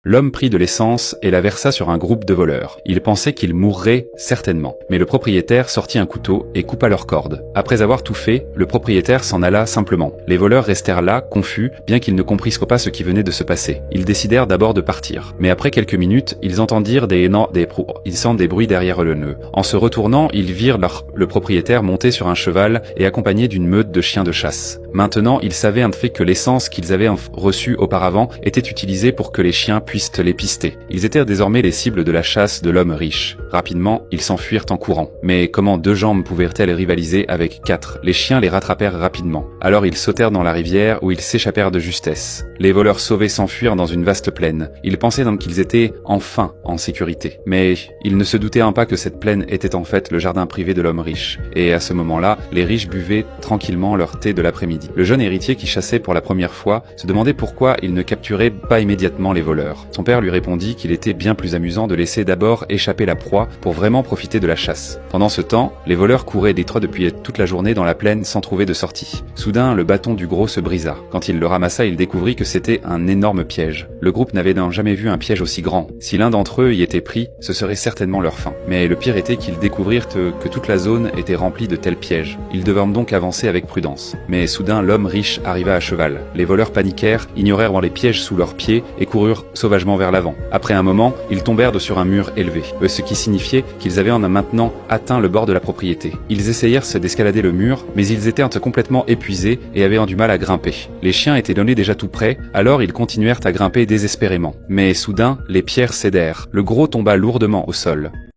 L'homme prit de l'essence et la versa sur un groupe de voleurs. Il pensait qu'ils mourraient certainement. Mais le propriétaire sortit un couteau et coupa leurs cordes. Après avoir tout fait, le propriétaire s'en alla simplement. Les voleurs restèrent là, confus, bien qu'ils ne comprissent pas ce qui venait de se passer. Ils décidèrent d'abord de partir. Mais après quelques minutes, ils entendirent des bruits derrière le nœud. En se retournant, ils virent le propriétaire monter sur un cheval et accompagné d'une meute de chiens de chasse. Maintenant, ils savaient en fait que l'essence qu'ils avaient reçue auparavant était utilisée pour que les chiens puissent les pister. Ils étaient désormais les cibles de la chasse de l'homme riche. Rapidement, ils s'enfuirent en courant. Mais comment deux jambes pouvaient-elles rivaliser avec quatre? Les chiens les rattrapèrent rapidement. Alors ils sautèrent dans la rivière où ils s'échappèrent de justesse. Les voleurs sauvés s'enfuirent dans une vaste plaine. Ils pensaient donc qu'ils étaient enfin en sécurité. Mais ils ne se doutaient pas que cette plaine était en fait le jardin privé de l'homme riche. Et à ce moment-là, les riches buvaient tranquillement leur thé de l'après-midi. Le jeune héritier qui chassait pour la première fois se demandait pourquoi il ne capturait pas immédiatement les voleurs. Son père lui répondit qu'il était bien plus amusant de laisser d'abord échapper la proie pour vraiment profiter de la chasse. Pendant ce temps, les voleurs couraient détroit depuis toute la journée dans la plaine sans trouver de sortie. Soudain, le bâton du gros se brisa. Quand il le ramassa, il découvrit que c'était un énorme piège. Le groupe n'avait jamais vu un piège aussi grand. Si l'un d'entre eux y était pris, ce serait certainement leur fin. Mais le pire était qu'ils découvrirent que toute la zone était remplie de tels pièges. Ils devinrent donc avancer avec prudence. Mais soudain, l'homme riche arriva à cheval. Les voleurs paniquèrent, ignorèrent les pièges sous leurs pieds et coururent sauvagement vers l'avant. Après un moment, ils tombèrent sur un mur élevé, ce qui signifiait qu'ils avaient maintenant atteint le bord de la propriété. Ils essayèrent d'escalader le mur, mais ils étaient complètement épuisés et avaient du mal à grimper. Les chiens étaient déjà tout près, alors ils continuèrent à grimper désespérément. Mais soudain, les pierres cédèrent. Le gros tomba lourdement au sol.